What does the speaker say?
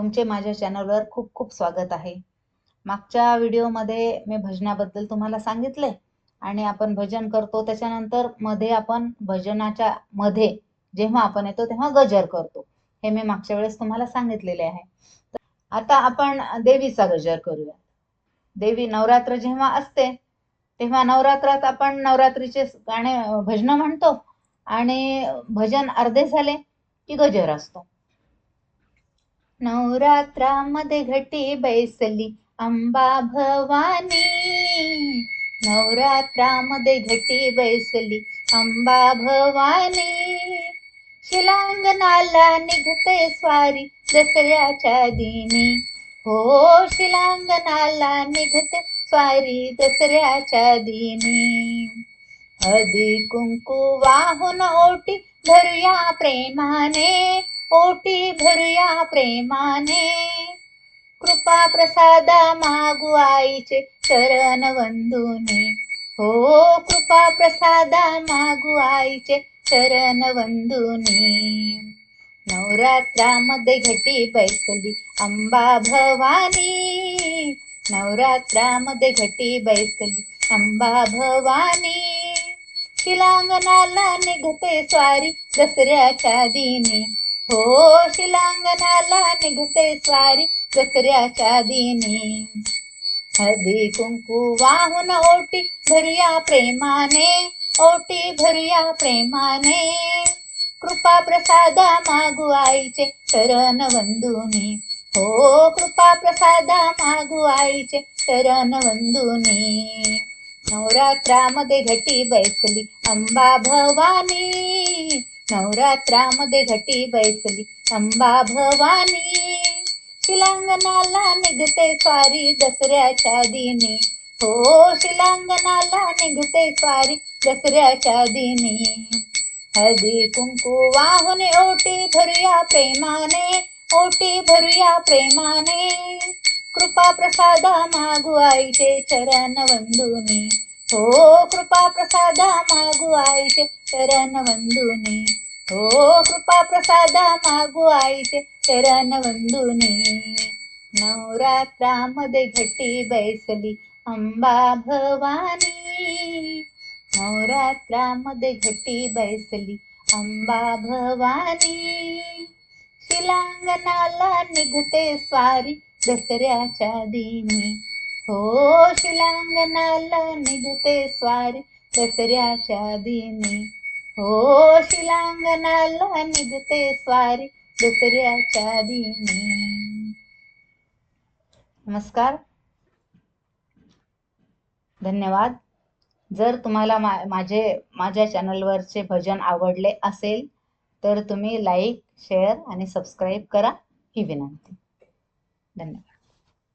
तुमचे माझ्या चॅनलवर खूप खूप स्वागत आहे। मागच्या व्हिडिओमध्ये मी भजनाबद्दल तुम्हाला सांगितले आणि आपण भजन करतो त्याच्यानंतर मध्ये आपण भजनाच्या मध्ये जेव्हा आपण येतो तेव्हा गजर करतो, हे मी मागच्या वेळेस तुम्हाला सांगितलेले आहे। आता आपण देवीचा गजर करूया। देवी नवरात्र जेव्हा असते तेव्हा नवरात्रात आपण नवरात्रीचे गाणे भजन म्हणतो आणि भजन अर्धे झाले की गजर असतो। नवरात्रामध्ये घटी बैसली अंबा भवानी, नवरात्रामध्ये घटी बैसली अंबा भवानी, शिलांगणाला निघते स्वारी दसऱ्याच्या दिनी, हो शिलांगणाला निघते स्वारी दसऱ्याच्या दिनी। हळदी कुंकू वाहून ओटी भरूया प्रेमाने, ओटी भरूया प्रेमाने, कृपा प्रसादा मागू आईचे चरण वंदुनी, हो कृपा प्रसादा मागू आईचे चरण वंदुनी। नवरात्रामध्ये घटी बैसली अंबा भवानी, नवरात्रामध्ये घटी बैसली अंबा भवानी, शिलांगणाला निघते स्वारी दसऱ्याच्या दिनी, हो शिलांगणाला निघते स्वारी दसऱ्याच्या दिनी। हळदी कुंकू वाहून ओटी भरूया प्रेमाने, ओटी भरूया प्रेमाने, कृपा प्रसादा मागू आईचे चरण वंदुनी, हो कृपा प्रसादा मागू आईचे चरण वंदुनी। नवरात्रामध्ये घटी बैसली अंबा भवानी, नवरात्रामध्ये घटी बैसली अंबा भवानी, शिलांगणाला निघते स्वारी दसऱ्याच्या दिनी, हो शिलांगणाला निघते स्वारी दसऱ्याच्या दिनी। हळदी कुंकू वाहून ओटी भरूया प्रेमाने, ओटी भरूया प्रेमाने, कृपा प्रसादा मागू आईचे चरण वंदुनी, हो कृपा प्रसादा मागू आईचे चरण वंदुनी, हो कृपा प्रसादा मागू आईचे चरण वंदुनी। नवरात्रामध्ये घटी बैसली अंबा भवानी, नवरात्रामध्ये घटी बैसली अंबा भवानी, शिलांगणाला निघते स्वारी दसऱ्याच्या दिनी, हो शिलांगणाला निघते स्वारी दसऱ्याच्या दिनी, हो शिलांगणाला निघते स्वारी दसऱ्याच्या दिनी। नमस्कार, धन्यवाद। जर तुम्हाला माझ्या चॅनलवरचे भजन आवडले असेल तर तुम्ही लाईक, शेअर आणि सबस्क्राईब करा ही विनंती। धन्यवाद।